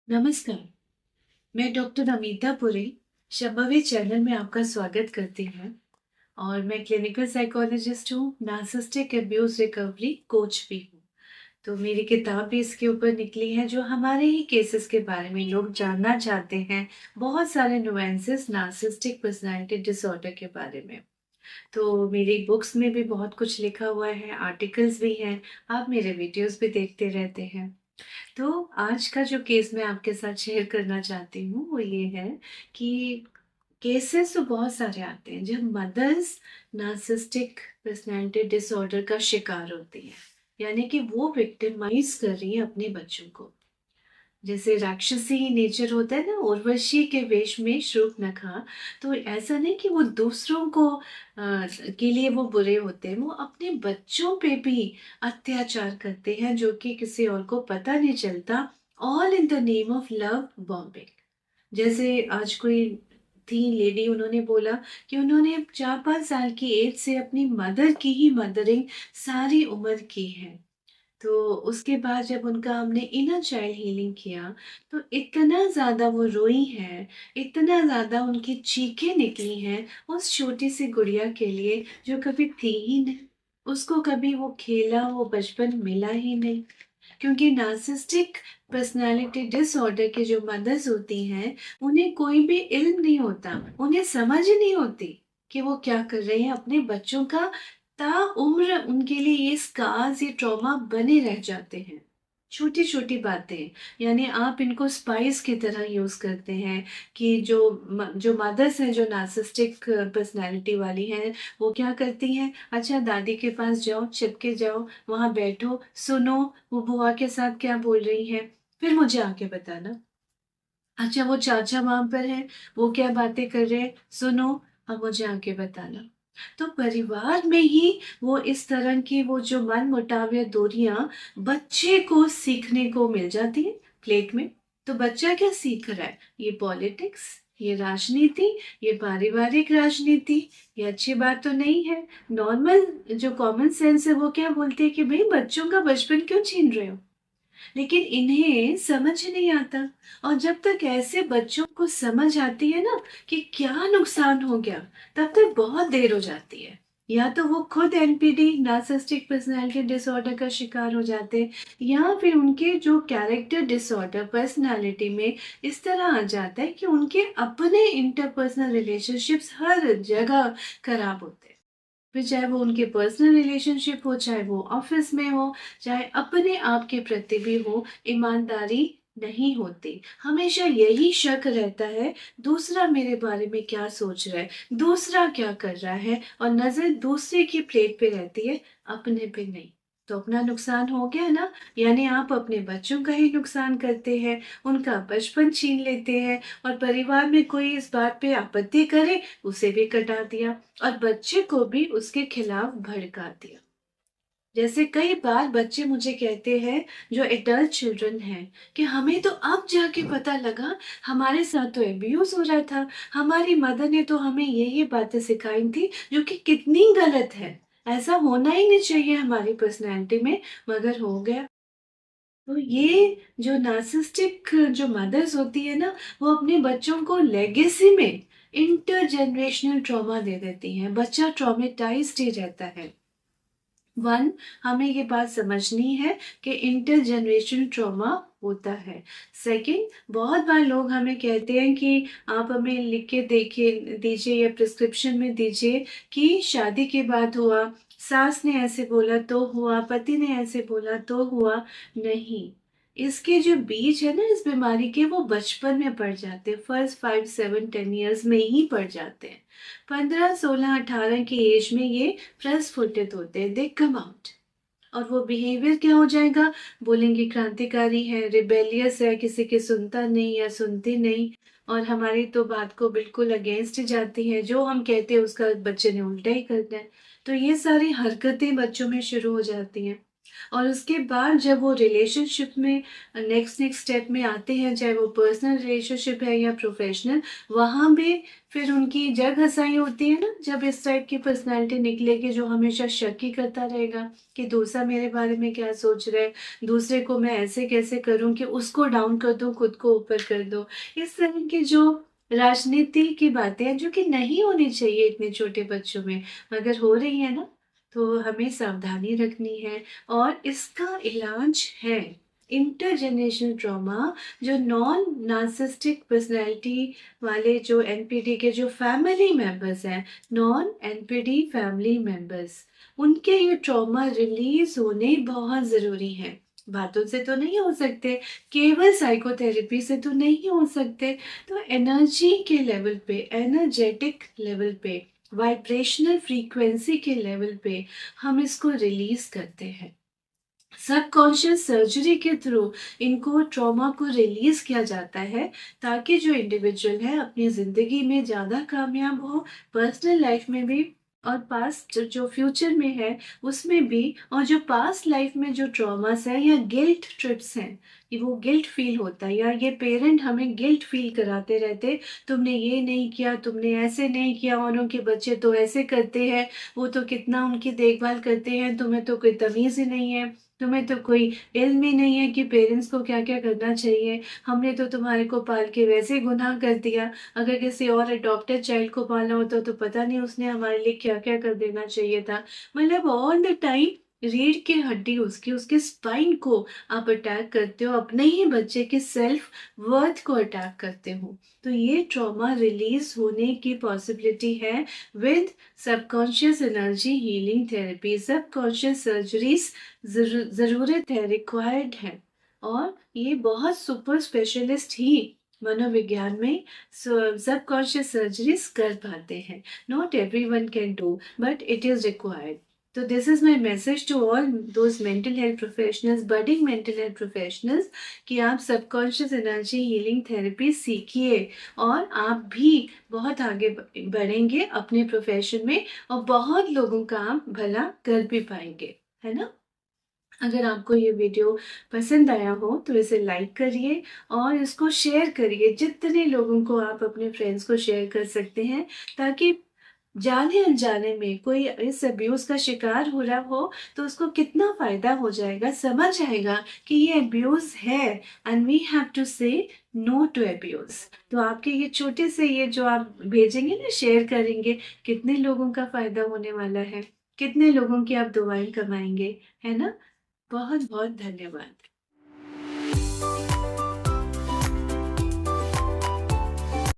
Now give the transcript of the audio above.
नमस्कार, मैं doctor Amita Puri Shambhavi channel में आपका स्वागत करती हूँ और मैं क्लिनिकल साइकोलॉजिस्ट हूँ, नार्सिसिस्टिक अब्यूज रिकवरी कोच भी हूँ। तो मेरी किताब भी इसके ऊपर निकली है जो हमारे ही केसेस के बारे में लोग जानना चाहते हैं, बहुत सारे नुएंसेस नार्सिसिस्टिक पर्सनैलिटी डिसऑर्डर के बारे में। तो मेरी बुक्स में भी बहुत कुछ लिखा हुआ है, आर्टिकल्स भी हैं, आप मेरे वीडियोस भी देखते रहते हैं। तो आज का जो केस मैं आपके साथ शेयर करना चाहती हूँ वो ये है कि केसेस तो बहुत सारे आते हैं जब मदर्स नार्सिसिस्टिक पर्सनालिटी डिसऑर्डर का शिकार होती है, यानी कि वो विक्टिमाइज कर रही है अपने बच्चों को। जैसे राक्षसी नेचर होता है ना, उर्वशी के वेश में शूर्पणखा। तो ऐसा नहीं कि वो दूसरों को के लिए वो बुरे होते हैं, वो अपने बच्चों पे भी अत्याचार करते हैं जो कि किसी और को पता नहीं चलता। All in the name of love bombing. जैसे आज कोई थी लेडी, उन्होंने बोला कि उन्होंने 4-5 साल की एज से अपनी मदर की ही मदरिंग सारी उम्र की है। तो उसके बाद जब उनका हमने इनर चाइल्ड हीलिंग किया तो इतना ज़्यादा वो रोई हैं, इतना ज़्यादा उनकी चीखें निकली हैं उस छोटी सी गुड़िया के लिए जो कभी थी ही नहीं। उसको कभी वो खेला, वो बचपन मिला ही नहीं। क्योंकि नार्सिसिस्टिक पर्सनालिटी डिसऑर्डर की जो मदर्स होती हैं, उन्हें कोई भी इल्म नहीं होता, उन्हें समझ ही नहीं होती कि वो क्या कर रहे हैं अपने बच्चों का। ताउम्र उनके लिए ये स्कार्स, ये ट्रॉमा बने रह जाते हैं। छोटी छोटी बातें, यानी आप इनको स्पाइस की तरह यूज करते हैं कि जो मदर्स हैं जो नार्सिसिस्टिक पर्सनालिटी वाली हैं, वो क्या करती हैं, अच्छा दादी के पास जाओ, चिपके जाओ, वहां बैठो, सुनो वो बुआ के साथ क्या बोल रही है, फिर मुझे आके बताना। अच्छा वो चाचा वहां पर है, वो क्या बातें कर रहे हैं, सुनो, अब मुझे आके बताना। तो परिवार में ही वो इस तरह की वो जो मन मुटाव या दूरियां बच्चे को सीखने को मिल जाती है प्लेट में। तो बच्चा क्या सीख रहा है, ये पॉलिटिक्स, ये राजनीति, ये पारिवारिक राजनीति, ये अच्छी बात तो नहीं है। नॉर्मल जो कॉमन सेंस है वो क्या बोलती है कि भाई बच्चों का बचपन क्यों छीन रहे हो। लेकिन इन्हें समझ नहीं आता। और जब तक ऐसे बच्चों को समझ आती है ना कि क्या नुकसान हो गया, तब तक बहुत देर हो जाती है। या तो वो खुद एनपीडी नार्सिसिस्टिक पर्सनालिटी डिसऑर्डर का शिकार हो जाते हैं, या फिर उनके जो कैरेक्टर डिसऑर्डर पर्सनालिटी में इस तरह आ जाता है कि उनके अपने इंटरपर्सनल रिलेशनशिप्स हर जगह खराब होते हैं। फिर चाहे वो उनके पर्सनल रिलेशनशिप हो, चाहे वो ऑफिस में हो, चाहे अपने आप के प्रति भी हो, ईमानदारी नहीं होती। हमेशा यही शक रहता है, दूसरा मेरे बारे में क्या सोच रहा है, दूसरा क्या कर रहा है, और नजर दूसरे की प्लेट पे रहती है, अपने पे नहीं। तो अपना नुकसान हो गया ना, यानी आप अपने बच्चों का ही नुकसान करते हैं, उनका बचपन छीन लेते हैं, और परिवार में कोई इस बात पे आपत्ति करे, उसे भी कटा दिया, और बच्चे को भी उसके खिलाफ भड़का दिया। जैसे कई बार बच्चे मुझे कहते हैं, जो एडल्ट चिल्ड्रन हैं, कि हमें तो अब जाके पता लगा, हमारे साथ तो एब्यूज हो रहा था, हमारी मदर ने तो हमें ये बातें सिखाई थी जो कि कितनी गलत है, ऐसा होना ही नहीं चाहिए हमारी पर्सनैलिटी में, मगर हो गया। तो ये जो नार्सिसिस्टिक जो मदर्स होती है ना, वो अपने बच्चों को लेगेसी में इंटरजेनरेशनल ट्रॉमा दे देती हैं, बच्चा ट्रॉमेटाइज्ड ही रहता है। वन, हमें ये बात समझनी है कि इंटरजेनरेशनल ट्रॉमा होता है। सेकंड, बहुत बार लोग हमें कहते हैं कि आप हमें लिख के देखिए दीजिए या प्रिस्क्रिप्शन में दीजिए कि शादी के बाद हुआ, सास ने ऐसे बोला तो हुआ, पति ने ऐसे बोला तो हुआ। नहीं, इसके जो बीज है ना इस बीमारी के, वो बचपन में पड़ जाते हैं, फर्स्ट 5, 7, 10 ईयर्स में ही पड़ जाते हैं। 15, 16, 18 की एज में ये प्रस्फुटित होते हैं, दे कम आउट। और वो बिहेवियर क्या हो जाएगा, बोलेंगे क्रांतिकारी है, रिबेलियस है, किसी की सुनता नहीं या सुनती नहीं, और हमारी तो बात को बिल्कुल अगेंस्ट जाती है, जो हम कहते हैं उसका बच्चे ने उल्टा ही करना है। तो ये सारी हरकतें बच्चों में शुरू हो जाती हैं। और उसके बाद जब वो रिलेशनशिप में नेक्स्ट नेक्स्ट स्टेप में आते हैं, चाहे वो पर्सनल रिलेशनशिप है या प्रोफेशनल, वहाँ भी फिर उनकी जग हँसाई होती है ना, जब इस टाइप की पर्सनैलिटी निकलेगी जो हमेशा शक ही करता रहेगा कि दूसरा मेरे बारे में क्या सोच रहा है, दूसरे को मैं ऐसे कैसे करूँ कि उसको डाउन कर दूँ, खुद को ऊपर कर दूँ। इस तरह की जो राजनीति की बातें हैं, जो कि नहीं होनी चाहिए इतने छोटे बच्चों में, मगर हो रही है ना, तो हमें सावधानी रखनी है। और इसका इलाज है इंटरजेनरेशनल ट्रॉमा। जो नॉन नार्सिसिस्टिक पर्सनैलिटी वाले जो एनपीडी के जो फैमिली मेंबर्स हैं, नॉन एनपीडी फैमिली मेंबर्स, उनके ये ट्रॉमा रिलीज होने बहुत ज़रूरी है। बातों से तो नहीं हो सकते, केवल साइकोथेरेपी से तो नहीं हो सकते। तो एनर्जी के लेवल पे, एनर्जेटिक लेवल पे, वाइब्रेशनल फ्रीक्वेंसी के लेवल पे हम इसको रिलीज करते हैं। सबकॉन्शियस सर्जरी के थ्रू इनको ट्रॉमा को रिलीज किया जाता है, ताकि जो इंडिविजुअल है अपनी जिंदगी में ज्यादा कामयाब हो, पर्सनल लाइफ में भी और पास्ट जो फ्यूचर में है उसमें भी। और जो पास्ट लाइफ में जो ट्रॉमास है या गिल्ट ट्रिप्स हैं, कि वो गिल्ट फील होता है या ये पेरेंट हमें गिल्ट फील कराते रहते, तुमने ये नहीं किया, तुमने ऐसे नहीं किया, और उनके बच्चे तो ऐसे करते हैं, वो तो कितना उनकी देखभाल करते हैं, तुम्हें तो कोई तमीज ही नहीं है, तुम्हें तो कोई इल्म ही नहीं है कि पेरेंट्स को क्या क्या करना चाहिए, हमने तो तुम्हारे को पाल के वैसे गुनाह कर दिया, अगर किसी और अडॉप्टेड चाइल्ड को पालना होता तो पता नहीं उसने हमारे लिए क्या क्या कर देना चाहिए था। मतलब ऑल द टाइम रीढ़ की हड्डी उसकी, उसके स्पाइन को आप अटैक करते हो, अपने ही बच्चे के सेल्फ वर्थ को अटैक करते हो। तो ये ट्रॉमा रिलीज होने की पॉसिबिलिटी है with subconscious energy healing therapy. Subconscious surgeries ज़रूरत है, रिक्वायर्ड है। और ये बहुत सुपर स्पेशलिस्ट ही मनोविज्ञान में सबकॉन्शियस सर्जरीज कर पाते हैं। Not every one can do, but it is required. तो this is my message to all those mental health professionals, budding mental health professionals, कि आप सबकॉन्शियस एनर्जी हीलिंग थेरेपी सीखिए और आप भी बहुत आगे बढ़ेंगे अपने प्रोफेशन में, और बहुत लोगों का आप भला कर भी पाएंगे, है ना। अगर आपको ये वीडियो पसंद आया हो तो इसे लाइक करिए और इसको शेयर करिए, जितने लोगों को आप अपने फ्रेंड्स को शेयर कर सकते हैं, ताकि जाने अनजाने में कोई इस अब्यूज का शिकार हो रहा हो तो उसको कितना फायदा हो जाएगा, समझ आएगा कि ये अब्यूज है, एंड वी हैव टू से नो टू अब्यूज। तो आपके ये छोटे से ये जो आप भेजेंगे ना, शेयर करेंगे, कितने लोगों का फायदा होने वाला है, कितने लोगों की आप दुआएं कमाएंगे, है ना। बहुत बहुत धन्यवाद।